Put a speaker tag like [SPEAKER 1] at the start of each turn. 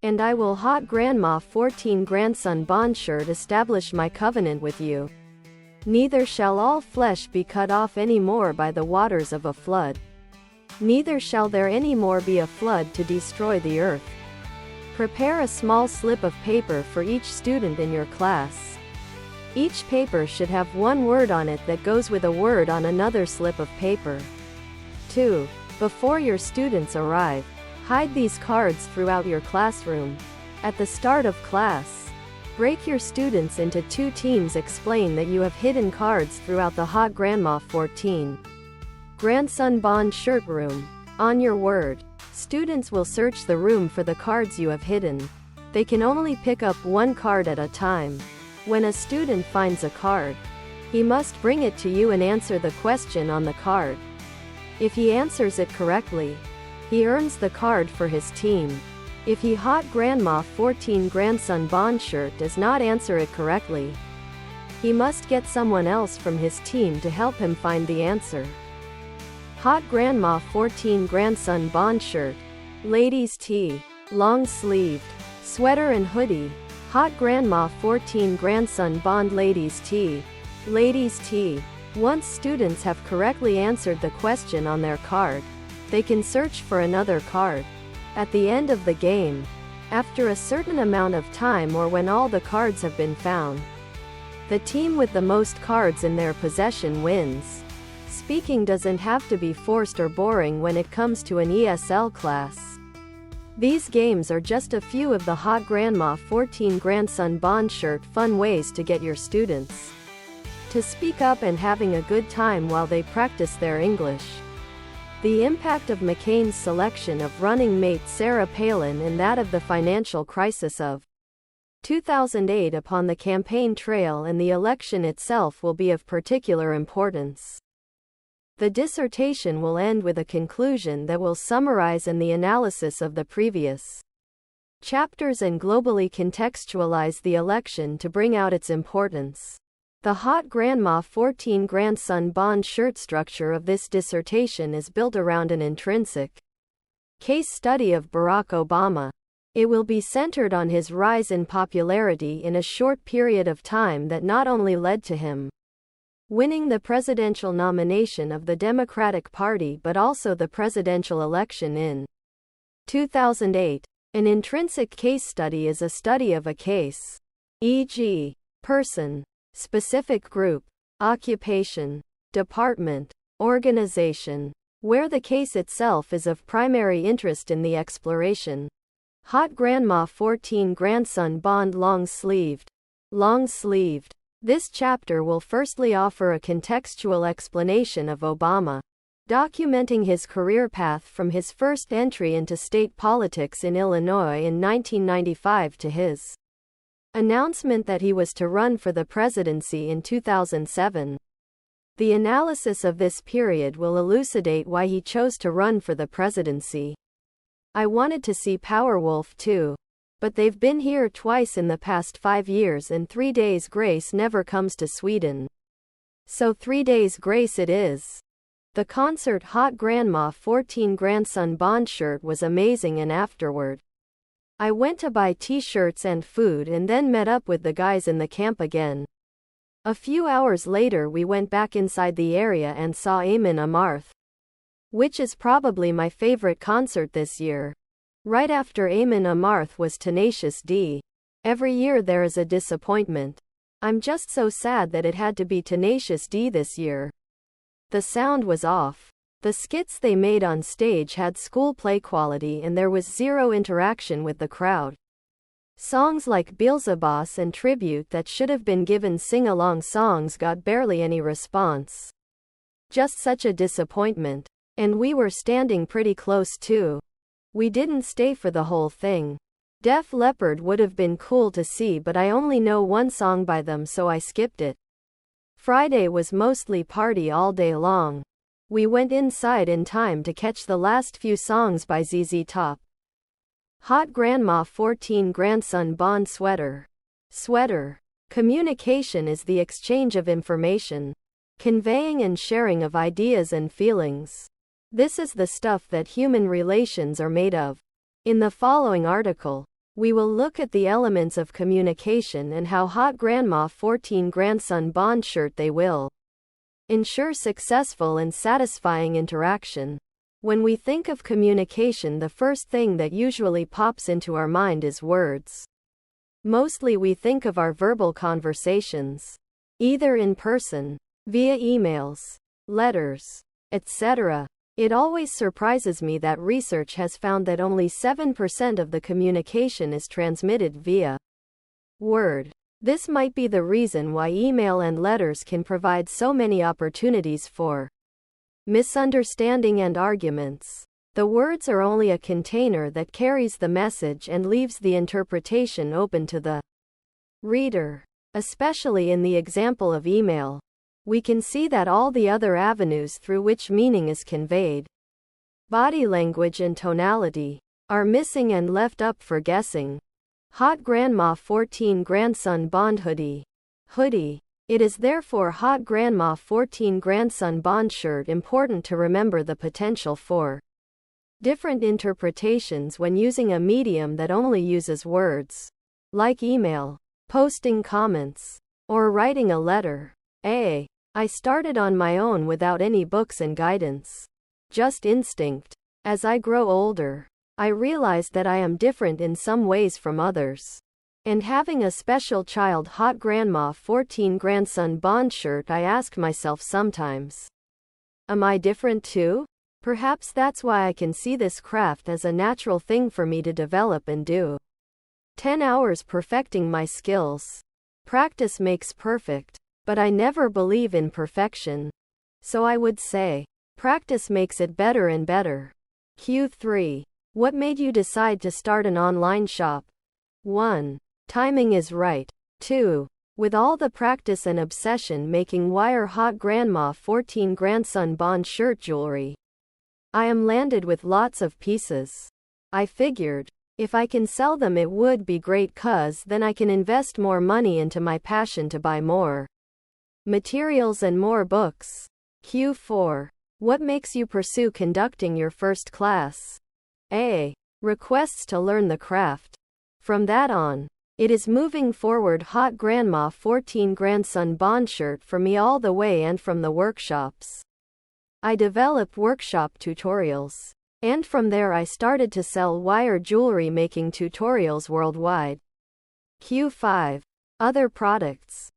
[SPEAKER 1] And I will hot grandma 14 grandson bond shirt establish my covenant with you. Neither shall all flesh be cut off any more by the waters of a flood. Neither shall there any more be a flood to destroy the earth. Prepare a small slip of paper for each student in your class. Each paper should have one word on it that goes with a word on another slip of paper. 2. Before your students arrive, hide these cards throughout your classroom. At the start of class, break your students into 2 teams. Explain that you have hidden cards throughout the hot grandma 14 grandson bond shirt room. On your word, students will search the room for the cards you have hidden. They can only pick up one card at a time. When a student finds a card, he must bring it to you and answer the question on the card. If he answers it correctly, he earns the card for his team. If he hot grandma 14 grandson bond shirt does not answer it correctly, he must get someone else from his team to help him find the answer. Hot grandma 14 grandson bond shirt, ladies tee, long sleeved, sweater and hoodie. Hot grandma 14 grandson bond ladies tee, ladies tee. Once students have correctly answered the question on their card, they can search for another card. At the end of the game, after a certain amount of time or when all the cards have been found, the team with the most cards in their possession wins. Speaking doesn't have to be forced or boring when it comes to an ESL class. These games are just a few of the hot grandma 14 grandson bond shirt fun ways to get your students to speak up and having a good time while they practice their English. The impact of McCain's selection of running mate Sarah Palin and that of the financial crisis of 2008 upon the campaign trail and the election itself will be of particular importance. The dissertation will end with a conclusion that will summarize the analysis of the previous chapters and globally contextualize the election to bring out its importance. The hot grandma 14 grandson bond shirt structure of this dissertation is built around an intrinsic case study of Barack Obama. It will be centered on his rise in popularity in a short period of time that not only led to him winning the presidential nomination of the Democratic Party but also the presidential election in 2008. An intrinsic case study is a study of a case, e.g., person, specific group, occupation, department, organization, where the case itself is of primary interest in the exploration. Hot grandma 14 grandson bond long sleeved. Long sleeved. This chapter will firstly offer a contextual explanation of Obama, documenting his career path from his first entry into state politics in Illinois in 1995 to his announcement that he was to run for the presidency in 2007. The analysis of this period will elucidate why he chose to run for the presidency. I wanted to see Powerwolf too. But they've been here twice in the past 5 years and 3 Days Grace never comes to Sweden. So 3 Days Grace it is. The concert Hot Grandma 14 grandson bond shirt was amazing and afterward, I went to buy t-shirts and food and then met up with the guys in the camp again. A few hours later we went back inside the area and saw Amon Amarth, which is probably my favorite concert this year. Right after Amon Amarth was Tenacious D. Every year there is a disappointment. I'm just so sad that it had to be Tenacious D this year. The sound was off. The skits they made on stage had school play quality and there was zero interaction with the crowd. Songs like Beelzebub and Tribute that should have been given sing-along songs got barely any response. Just such a disappointment. And we were standing pretty close too. We didn't stay for the whole thing. Def Leppard would have been cool to see but I only know one song by them so I skipped it. Friday was mostly party all day long. We went inside in time to catch the last few songs by ZZ Top. Hot Grandma 14 grandson bond sweater. Sweater. Communication is the exchange of information, conveying and sharing of ideas and feelings. This is the stuff that human relations are made of. In the following article, We will look at the elements of communication and how hot grandma 14 grandson bond shirt they will ensure successful and satisfying interaction. When we think of communication, the first thing that usually pops into our mind is words. Mostly we think of our verbal conversations, either in person, via emails, letters, etc. It always surprises me that research has found that only 7% of the communication is transmitted via word. This might be the reason why email and letters can provide so many opportunities for misunderstanding and arguments. The words are only a container that carries the message and leaves the interpretation open to the reader. Especially in the example of email, we can see that all the other avenues through which meaning is conveyed, body language and tonality, are missing and left up for guessing. Hot grandma 14 grandson bond hoodie. It is therefore hot grandma 14 grandson bond shirt important to remember the potential for different interpretations when using a medium that only uses words, like email, posting comments, or writing a letter. I started on my own without any books and guidance. Just instinct. As I grow older, I realized that I am different in some ways from others. And having a special child hot grandma 14 grandson bond shirt, I ask myself sometimes, am I different too? Perhaps that's why I can see this craft as a natural thing for me to develop and do. 10 hours perfecting my skills. Practice makes perfect, but I never believe in perfection. So I would say, practice makes it better and better. Q3. What made you decide to start an online shop? 1. Timing is right. 2. With all the practice and obsession making wire hot grandma 14 grandson bond shirt jewelry, I am landed with lots of pieces. I figured, if I can sell them it would be great, 'cause then I can invest more money into my passion to buy more materials and more books. Q4. What makes you pursue conducting your first class? A. Requests to learn the craft. From that on, it is moving forward hot grandma 14 grandson bond shirt for me all the way, and from the workshops I developed workshop tutorials. And from there I started to sell wire jewelry making tutorials worldwide. Q5. Other products.